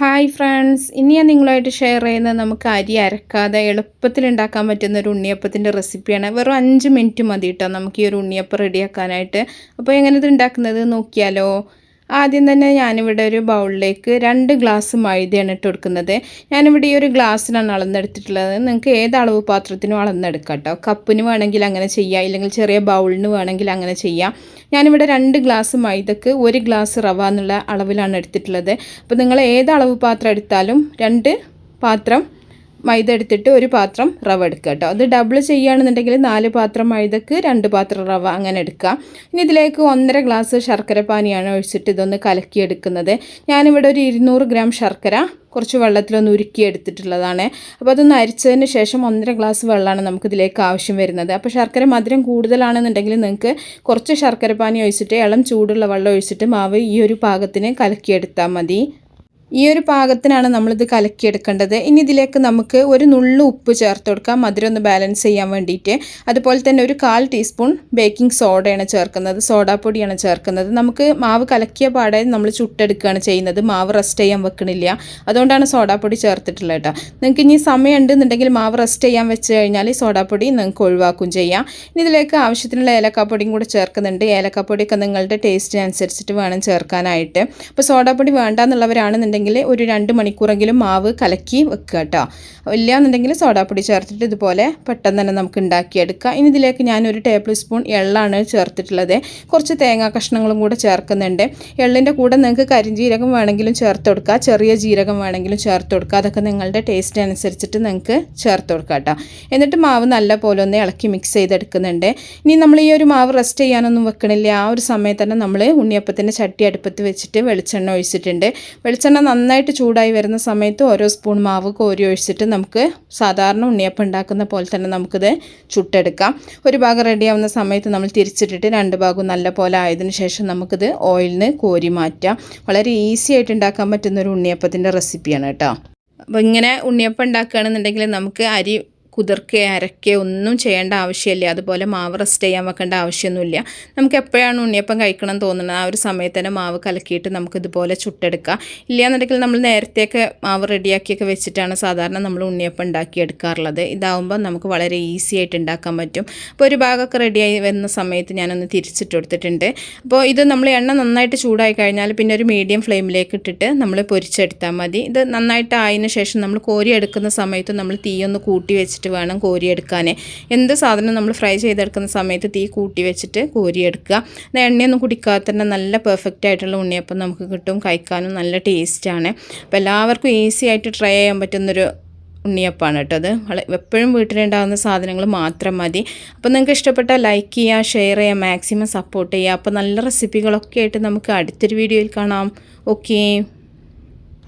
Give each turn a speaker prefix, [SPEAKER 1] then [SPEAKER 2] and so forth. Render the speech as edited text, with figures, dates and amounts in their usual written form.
[SPEAKER 1] Hi friends, ഇനി ഞാൻ നിങ്ങളുമായിട്ട് ഷെയർ ചെയ്യുന്നത് നമുക്ക് അരി അരക്കാതെ എളുപ്പത്തിൽ ഉണ്ടാക്കാൻ പറ്റുന്ന ഒരു ഉണ്ണിയപ്പത്തിൻ്റെ റെസിപ്പിയാണ്. വെറും 5 മിനിറ്റ് മതി കേട്ടോ നമുക്ക് ഈ ഒരു ഉണ്ണിയപ്പം റെഡിയാക്കാനായിട്ട്. അപ്പോൾ എങ്ങനെ ഇത് ഉണ്ടാക്കുന്നത് നോക്കിയാലോ. ആദ്യം തന്നെ ഞാനിവിടെ ഒരു ബൗളിലേക്ക് 2 ഗ്ലാസ് മൈദയാണ് ഇട്ട് കൊടുക്കുന്നത്. ഞാനിവിടെ ഈ ഒരു ഗ്ലാസ്സിനാണ് അളന്നെടുത്തിട്ടുള്ളത്. നിങ്ങൾക്ക് ഏത് അളവ് പാത്രത്തിനും അളന്നെടുക്കാം കേട്ടോ. കപ്പിന് വേണമെങ്കിൽ അങ്ങനെ ചെയ്യാം, ഇല്ലെങ്കിൽ ചെറിയ ബൗളിന് വേണമെങ്കിൽ അങ്ങനെ ചെയ്യാം. ഞാനിവിടെ 2 ഗ്ലാസ് മൈദക്ക് 1 ഗ്ലാസ് റവ എന്നുള്ള അളവിലാണ് എടുത്തിട്ടുള്ളത്. അപ്പോൾ നിങ്ങൾ ഏത് അളവ് പാത്രം എടുത്താലും 2 പാത്രം മൈദ എടുത്തിട്ട് 1 പാത്രം റവ എടുക്കുക കേട്ടോ. അത് ഡബിൾ ചെയ്യുകയാണെന്നുണ്ടെങ്കിൽ 4 പാത്രം മൈദക്ക് 2 പാത്രം റവ അങ്ങനെ എടുക്കുക. ഇനി ഇതിലേക്ക് 1.5 ഗ്ലാസ് ശർക്കര പാനിയാണ് ഒഴിച്ചിട്ട് ഇതൊന്ന് കലക്കിയെടുക്കുന്നത്. ഞാനിവിടെ ഒരു 200 ഗ്രാം ശർക്കര കുറച്ച് വെള്ളത്തിലൊന്ന് ഉരുക്കി എടുത്തിട്ടുള്ളതാണ്. അപ്പോൾ അതൊന്ന് അരിച്ചതിന് ശേഷം 1.5 ഗ്ലാസ് വെള്ളമാണ് നമുക്കിതിലേക്ക് ആവശ്യം വരുന്നത്. അപ്പോൾ ശർക്കര മധുരം കൂടുതലാണെന്നുണ്ടെങ്കിൽ നിങ്ങൾക്ക് കുറച്ച് ശർക്കര പാനി ഒഴിച്ചിട്ട് ഇളം ചൂടുള്ള വെള്ളം ഒഴിച്ചിട്ട് മാവ് ഈ ഒരു പാകത്തിന് കലക്കിയെടുത്താൽ മതി. ഈ ഒരു പാകത്തിനാണ് നമ്മളിത് കലക്കിയെടുക്കേണ്ടത്. ഇനി ഇതിലേക്ക് നമുക്ക് ഒരു നുള്ളു ഉപ്പ് ചേർത്ത് കൊടുക്കാം, മധുരം ഒന്ന് ബാലൻസ് ചെയ്യാൻ വേണ്ടിയിട്ട്. അതുപോലെ തന്നെ ഒരു 1/4 ടീസ്പൂൺ ബേക്കിംഗ് സോഡയാണ് ചേർക്കുന്നത്, സോഡാപ്പൊടിയാണ് ചേർക്കുന്നത്. നമുക്ക് മാവ് കലക്കിയ പാടെ നമ്മൾ ചുട്ടെടുക്കുകയാണ് ചെയ്യുന്നത്, മാവ് റെസ്റ്റ് ചെയ്യാൻ വെക്കണില്ല. അതുകൊണ്ടാണ് സോഡാപ്പൊടി ചേർത്തിട്ടുള്ളത് കേട്ടോ. നിങ്ങൾക്ക് ഇനി സമയം ഉണ്ടെന്നുണ്ടെങ്കിൽ മാവ് റെസ്റ്റ് ചെയ്യാൻ വെച്ച് കഴിഞ്ഞാൽ ഈ സോഡാപ്പൊടി നിങ്ങൾക്ക് ഒഴിവാക്കുകയും ചെയ്യാം. ഇനി ഇതിലേക്ക് ആവശ്യത്തിനുള്ള ഏലക്കാപ്പൊടിയും കൂടെ ചേർക്കുന്നുണ്ട്. ഏലക്കാപ്പൊടിയൊക്കെ നിങ്ങളുടെ ടേസ്റ്റിനനുസരിച്ചിട്ട് വേണം ചേർക്കാനായിട്ട്. അപ്പോൾ സോഡാപ്പൊടി വേണ്ടാന്നുള്ളവരാണെന്നുണ്ടെങ്കിൽ ഒരു 2 മണിക്കൂറെങ്കിലും മാവ് കലക്കി വെക്കുക കേട്ടോ. ഇല്ലയെന്നുണ്ടെങ്കിൽ സോഡാപ്പൊടി ചേർത്തിട്ട് ഇതുപോലെ പെട്ടെന്ന് തന്നെ നമുക്ക് ഉണ്ടാക്കിയെടുക്കാം. ഇനി ഇതിലേക്ക് ഞാനൊരു ടേബിൾ സ്പൂൺ എള്ളാണ് ചേർത്തിട്ടുള്ളത്. കുറച്ച് തേങ്ങാ കഷ്ണങ്ങളും കൂടെ ചേർക്കുന്നുണ്ട്. എള്ളിൻ്റെ കൂടെ നിങ്ങൾക്ക് കരിഞ്ജീരകം വേണമെങ്കിലും ചേർത്ത് കൊടുക്കുക, ചെറിയ ജീരകം വേണമെങ്കിലും ചേർത്ത് കൊടുക്കുക. അതൊക്കെ നിങ്ങളുടെ ടേസ്റ്റ് അനുസരിച്ചിട്ട് നിങ്ങൾക്ക് ചേർത്ത് കൊടുക്കുക കേട്ടോ. എന്നിട്ട് മാവ് നല്ല പോലെ ഒന്ന് ഇളക്കി മിക്സ് ചെയ്തെടുക്കുന്നുണ്ട്. ഇനി നമ്മൾ ഈ ഒരു മാവ് റെസ്റ്റ് ചെയ്യാനൊന്നും വെക്കണില്ല. ആ ഒരു സമയത്ത് തന്നെ നമ്മൾ ഉണ്ണിയപ്പത്തിൻ്റെ ചട്ടി അടുപ്പത്ത് വെച്ചിട്ട് വെളിച്ചെണ്ണ ഒഴിച്ചിട്ടുണ്ട്. വെളിച്ചെണ്ണ നന്നായിട്ട് ചൂടായി വരുന്ന സമയത്ത് ഓരോ സ്പൂൺ മാവ് കോരി ഒഴിച്ചിട്ട് നമുക്ക് സാധാരണ ഉണ്ണിയപ്പം ഉണ്ടാക്കുന്ന പോലെ തന്നെ നമുക്കിത് ചുട്ടെടുക്കാം. ഒരു ഭാഗം റെഡിയാവുന്ന സമയത്ത് നമ്മൾ തിരിച്ചിട്ടിട്ട് 2 ഭാഗവും നല്ല പോലെ ആയതിനു ശേഷം നമുക്കിത് ഓയിലിൽ നിന്ന് കോരി മാറ്റാം. വളരെ ഈസി ആയിട്ട് ഉണ്ടാക്കാൻ പറ്റുന്ന ഒരു ഉണ്ണിയപ്പത്തിൻ്റെ റെസിപ്പിയാണ് കേട്ടോ. അപ്പോൾ ഇങ്ങനെ ഉണ്ണിയപ്പം ഉണ്ടാക്കുകയാണെന്നുണ്ടെങ്കിൽ നമുക്ക് അരി കുതിർക്കുക അരക്കുക ഒന്നും ചെയ്യേണ്ട ആവശ്യമില്ല. അതുപോലെ മാവ് റെസ്റ്റ് ചെയ്യാൻ വെക്കേണ്ട ആവശ്യമൊന്നുമില്ല. നമുക്ക് എപ്പോഴാണ് ഉണ്ണിയപ്പം കഴിക്കണം തോന്നുന്നത് ആ ഒരു സമയത്ത് തന്നെ മാവ് കലക്കിയിട്ട് നമുക്കിതുപോലെ ചുട്ടെടുക്കാം. ഇല്ലയെന്നുണ്ടെങ്കിൽ നമ്മൾ നേരത്തെയൊക്കെ മാവ് റെഡിയാക്കിയൊക്കെ വെച്ചിട്ടാണ് സാധാരണ നമ്മൾ ഉണ്ണിയപ്പം ഉണ്ടാക്കിയെടുക്കാറുള്ളത്. ഇതാവുമ്പോൾ നമുക്ക് വളരെ ഈസി ആയിട്ട് ഉണ്ടാക്കാൻ പറ്റും. അപ്പോൾ ഒരു ഭാഗമൊക്കെ റെഡിയായി വരുന്ന സമയത്ത് ഞാനൊന്ന് തിരിച്ചിട്ട് കൊടുത്തിട്ടുണ്ട്. അപ്പോൾ ഇത് നമ്മൾ എണ്ണ നന്നായിട്ട് ചൂടായി കഴിഞ്ഞാൽ പിന്നെ ഒരു മീഡിയം ഫ്ലെയിമിലേക്ക് ഇട്ടിട്ട് നമ്മൾ പൊരിച്ചെടുത്താൽ മതി. ഇത് നന്നായിട്ട് ആയതിനു ശേഷം നമ്മൾ കോരി എടുക്കുന്ന സമയത്ത് നമ്മൾ തീയൊന്ന് കൂട്ടി വെച്ചിട്ട് വേണം കോരിയെടുക്കാൻ. എന്ത് സാധനം നമ്മൾ ഫ്രൈ ചെയ്തെടുക്കുന്ന സമയത്ത് തീ കൂട്ടി വെച്ചിട്ട് കോരിയെടുക്കുക. എണ്ണയൊന്നും കുടിക്കാതെ തന്നെ നല്ല പെർഫെക്റ്റ് ആയിട്ടുള്ള ഉണ്ണിയപ്പം നമുക്ക് കിട്ടും. കഴിക്കാനും നല്ല ടേസ്റ്റാണ്. അപ്പോൾ എല്ലാവർക്കും ഈസി ആയിട്ട് ട്രൈ ചെയ്യാൻ പറ്റുന്നൊരു ഉണ്ണിയപ്പമാണ് കേട്ടോ. അത് എപ്പോഴും വീട്ടിലുണ്ടാകുന്ന സാധനങ്ങൾ മാത്രം മതി. അപ്പോൾ നിങ്ങൾക്ക് ഇഷ്ടപ്പെട്ടാൽ ലൈക്ക് ചെയ്യുക, ഷെയർ ചെയ്യുക, മാക്സിമം സപ്പോർട്ട് ചെയ്യുക. അപ്പോൾ നല്ല റെസിപ്പികളൊക്കെ ആയിട്ട് നമുക്ക് അടുത്തൊരു വീഡിയോയിൽ കാണാം. ഓക്കേ.